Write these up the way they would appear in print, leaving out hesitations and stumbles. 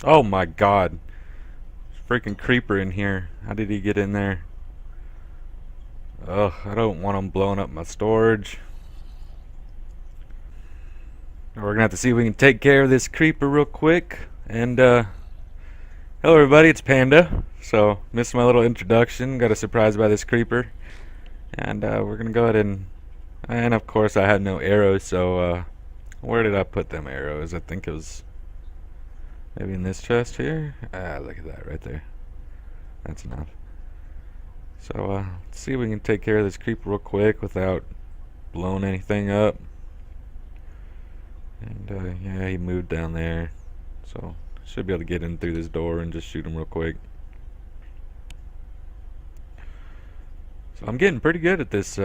Oh my god. Freaking creeper in here. How did he get in there? Ugh, I don't want him blowing up my storage. We're gonna have to see if we can take care of this creeper real quick. And, hello everybody, it's Panda. So, missed my little introduction. Got a surprise by this creeper. And, we're gonna go ahead and of course I had no arrows, so, where did I put them arrows? I think it was maybe in this chest here. Ah, look at that right there. That's enough. So, let's see if we can take care of this creeper real quick without blowing anything up. And, yeah, he moved down there. So, should be able to get in through this door and just shoot him real quick. So, I'm getting pretty good at this,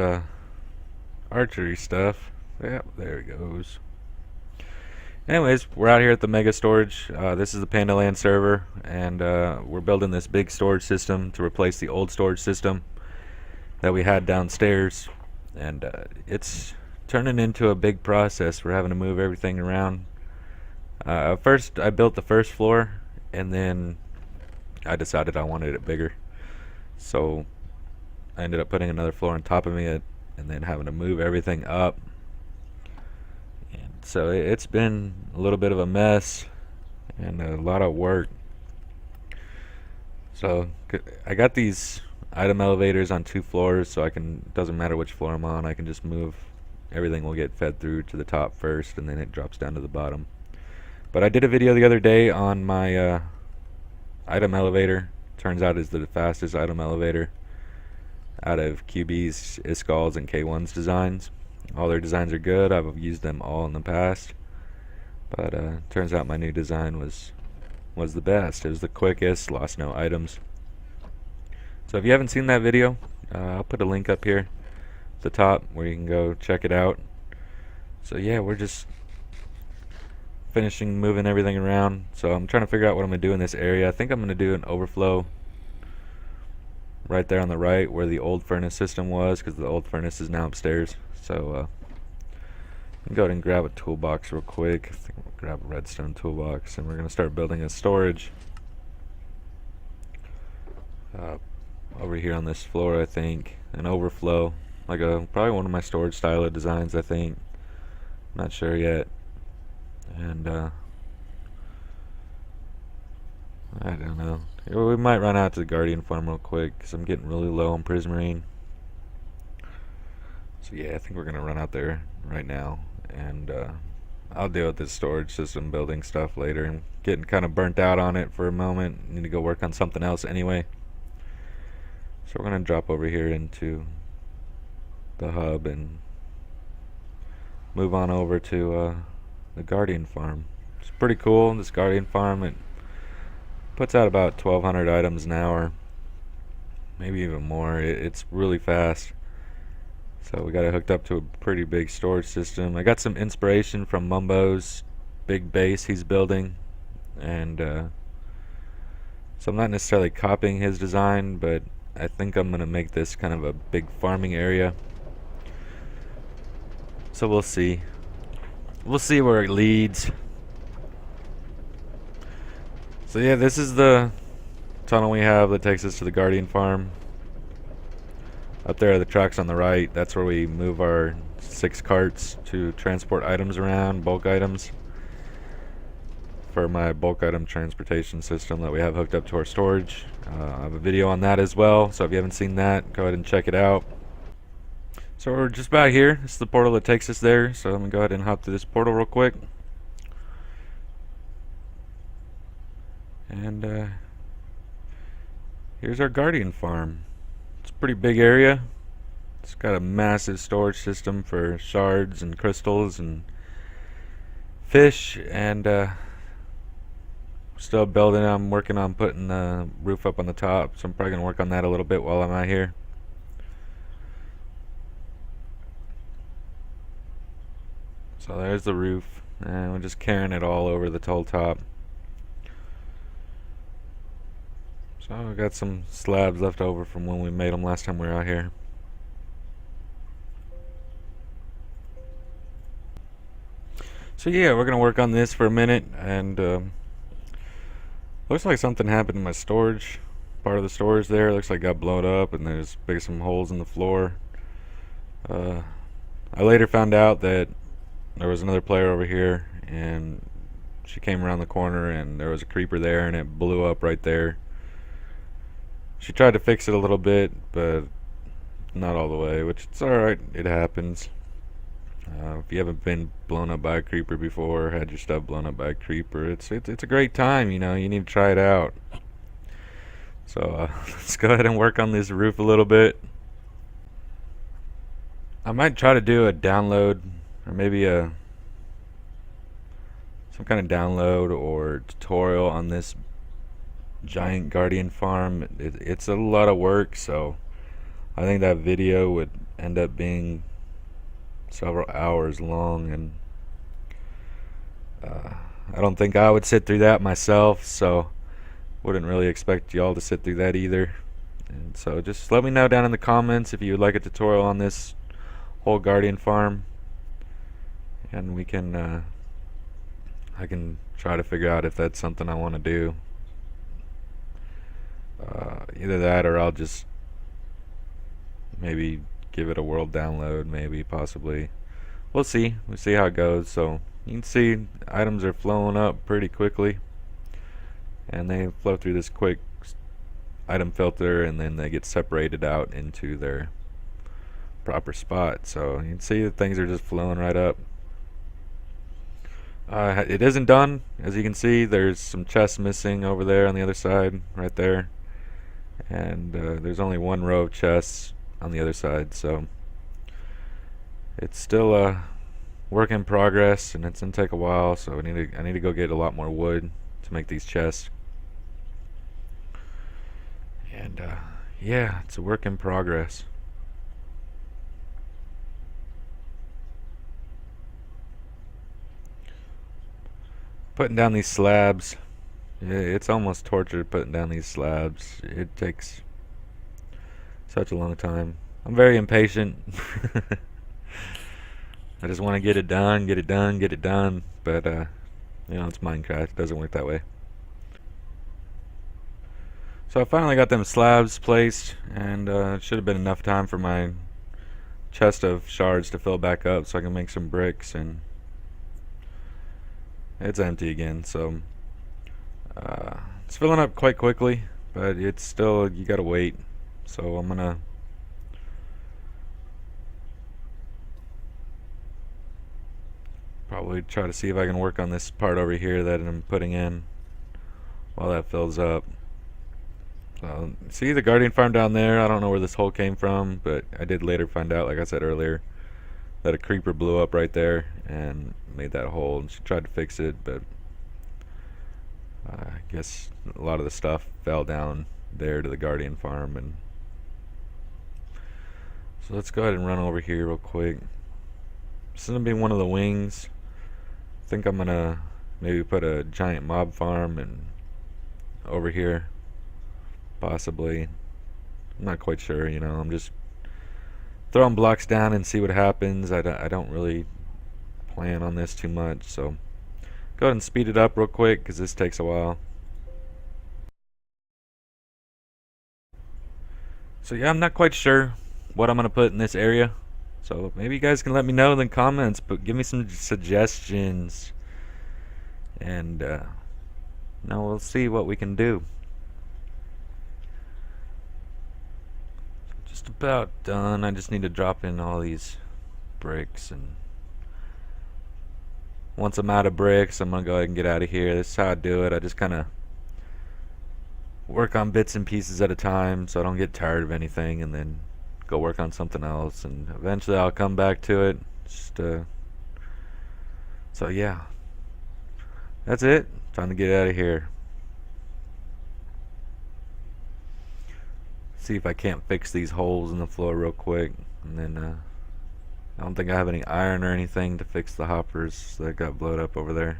archery stuff. Yep, there he goes. Anyways, we're out here at the mega storage. This is the Pandaland server, and we're building this big storage system to replace the old storage system that we had downstairs. And it's turning into a big process. We're having to move everything around. First, I built the first floor, and then I decided I wanted it bigger. So I ended up putting another floor on top of it, and then having to move everything up. So it's been a little bit of a mess and a lot of work. So I got these item elevators on 2 floors, so doesn't matter which floor I'm on, I can just move. Everything will get fed through to the top first, and then it drops down to the bottom. But I did a video the other day on my item elevator. Turns out it's the fastest item elevator out of QB's, Iskal's, and K1's designs. All their designs are good. I've used them all in the past, but turns out my new design was the best. It was the quickest, lost no items. So if you haven't seen that video, I'll put a link up here at the top where you can go check it out. So yeah, we're just finishing moving everything around. So I'm trying to figure out what I'm gonna do in this area. I think I'm gonna do an overflow right there on the right where the old furnace system was, because the old furnace is now upstairs. So go ahead and grab a toolbox real quick. I think we'll grab a redstone toolbox, and we're gonna start building a storage over here on this floor. I think an overflow, like probably one of my storage style designs. I think, not sure yet. And I don't know. We might run out to the Guardian farm real quick because I'm getting really low on prismarine. So yeah, I think we're gonna run out there right now, and I'll deal with this storage system building stuff later. I'm getting kind of burnt out on it for a moment. Need to go work on something else anyway. So we're gonna drop over here into the hub and move on over to the Guardian farm. It's pretty cool. This Guardian farm, it puts out about 1,200 items an hour, maybe even more. It's really fast. So we got it hooked up to a pretty big storage system. I got some inspiration from Mumbo's big base he's building, and so I'm not necessarily copying his design, but I think I'm gonna make this kind of a big farming area. So we'll see. We'll see where it leads. So yeah, this is the tunnel we have that takes us to the Guardian farm. Up there are the tracks on the right. That's where we move our 6 carts to transport items around, bulk items, for my bulk item transportation system that we have hooked up to our storage. I have a video on that as well, so if you haven't seen that, go ahead and check it out. So we're just about here. This is the portal that takes us there, so I'm going to go ahead and hop through this portal real quick. And here's our Guardian farm. It's a pretty big area. It's got a massive storage system for shards and crystals and fish, and still building. I'm working on putting the roof up on the top, so I'm probably going to work on that a little bit while I'm out here. So there's the roof, and we're just carrying it all over the tall top. So we got some slabs left over from when we made them last time we were out here. So yeah, we're gonna work on this for a minute, and Looks like something happened in my storage. Part of the storage there looks like it got blown up, and there's big some holes in the floor. Uh, I later found out that there was another player over here, and she came around the corner, and there was a creeper there, and it blew up right there. She tried to fix it a little bit, but not all the way, which it's alright. It happens. If you haven't been blown up by a creeper before, or had your stuff blown up by a creeper, it's a great time. You need to try it out. So let's go ahead and work on this roof a little bit. I might try to do a download, or maybe some kind of download or tutorial on this giant guardian farm. It's a lot of work, so I think that video would end up being several hours long, and I don't think I would sit through that myself, so wouldn't really expect y'all to sit through that either. And so just let me know down in the comments if you would like a tutorial on this whole guardian farm, and we can I can try to figure out if that's something I want to do. Either that, or I'll just maybe give it a world download, maybe, possibly. We'll see how it goes. So you can see items are flowing up pretty quickly, and they flow through this quick item filter, and then they get separated out into their proper spot. So you can see that things are just flowing right up. It isn't done. As you can see, there's some chests missing over there on the other side, right there, and there's only one row of chests on the other side, so it's still a work in progress, and it's gonna take a while. So I need to go get a lot more wood to make these chests, and yeah, it's a work in progress. Putting down these slabs, it's almost torture putting down these slabs. It takes such a long time. I'm very impatient. I just want to get it done, get it done, get it done. But it's Minecraft. It doesn't work that way. So I finally got them slabs placed, and it should have been enough time for my chest of shards to fill back up, so I can make some bricks. And it's empty again, so it's filling up quite quickly, but it's still, you gotta wait. So I'm gonna probably try to see if I can work on this part over here that I'm putting in while that fills up. So see the guardian farm down there? I don't know where this hole came from, but I did later find out, like I said earlier, that a creeper blew up right there and made that hole, and she tried to fix it, but I guess a lot of the stuff fell down there to the guardian farm. And so let's go ahead and run over here real quick. This is gonna be one of the wings. I think I'm gonna maybe put a giant mob farm and over here, possibly. I'm not quite sure, I'm just throwing blocks down and see what happens. I don't really plan on this too much, so go ahead and speed it up real quick, because this takes a while. So yeah, I'm not quite sure what I'm gonna put in this area, so maybe you guys can let me know in the comments, but give me some suggestions, and now we'll see what we can do. Just about done. I just need to drop in all these bricks, and once I'm out of bricks, I'm gonna go ahead and get out of here. This is how I do it. I just kind of work on bits and pieces at a time, so I don't get tired of anything, and then go work on something else, and eventually I'll come back to it. Just so yeah, that's it. Time to get out of here. See if I can't fix these holes in the floor real quick, and then I don't think I have any iron or anything to fix the hoppers that got blowed up over there.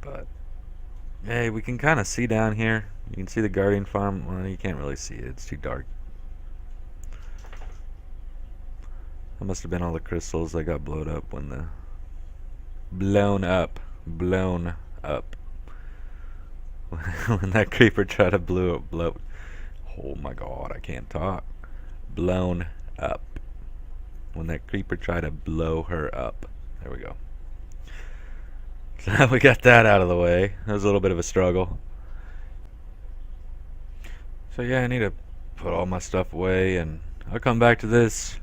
But hey, we can kind of see down here. You can see the guardian farm. Well, you can't really see it. It's too dark. That must have been all the crystals that got blown up when that creeper tried to blow. Oh my god, I can't talk. Blown up. When that creeper tried to blow her up. There we go. So now we got that out of the way. That was a little bit of a struggle. So yeah, I need to put all my stuff away, and I'll come back to this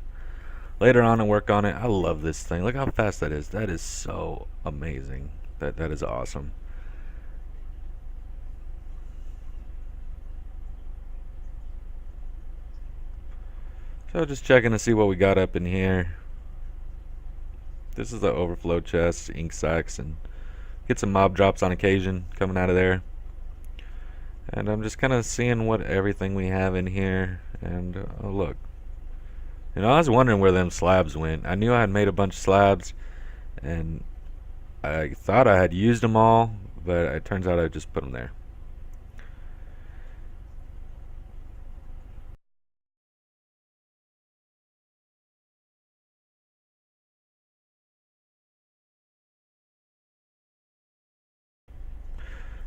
later on and work on it. I love this thing. Look how fast that is. That is so amazing. That is awesome. So just checking to see what we got up in here. This is the overflow chest, ink sacs, and get some mob drops on occasion coming out of there. And I'm just kind of seeing what everything we have in here. And oh look, you know, I was wondering where them slabs went. I knew I had made a bunch of slabs, and I thought I had used them all, but it turns out I just put them there.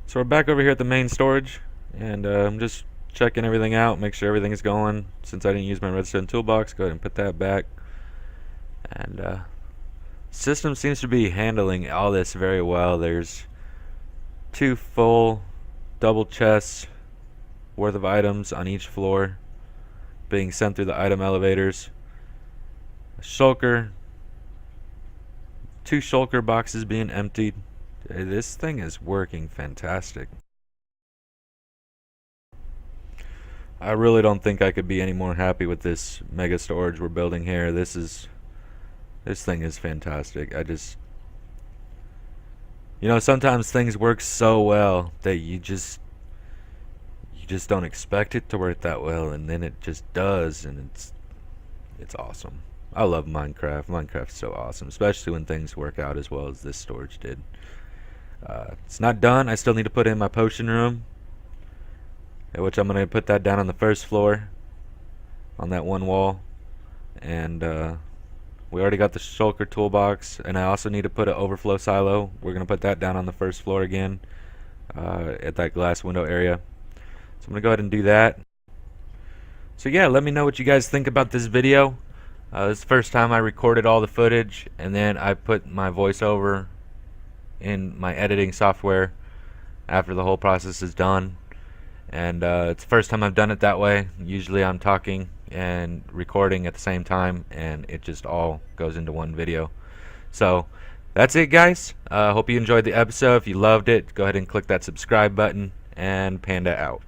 So we're back over here at the main storage, and I'm just checking everything out, make sure everything is going. Since I didn't use my redstone toolbox, go ahead and put that back. And system seems to be handling all this very well. There's 2 full double chests worth of items on each floor being sent through the item elevators. A shulker, 2 shulker boxes being emptied. This thing is working fantastic. I really don't think I could be any more happy with this mega storage we're building here. This thing is fantastic. You know, sometimes things work so well that you just don't expect it to work that well, and then it just does, and it's awesome. I love Minecraft. Minecraft's so awesome, especially when things work out as well as this storage did. It's not done. I still need to put in my potion room, which I'm going to put that down on the first floor on that one wall. And we already got the shulker toolbox, and I also need to put an overflow silo. We're going to put that down on the first floor again at that glass window area. So I'm going to go ahead and do that. So yeah, let me know what you guys think about this video. This is the first time I recorded all the footage, and then I put my voiceover in my editing software after the whole process is done. And it's the first time I've done it that way. Usually I'm talking and recording at the same time, and it just all goes into one video. So that's it, guys. Hope you enjoyed the episode. If you loved it, go ahead and click that subscribe button, and Panda out.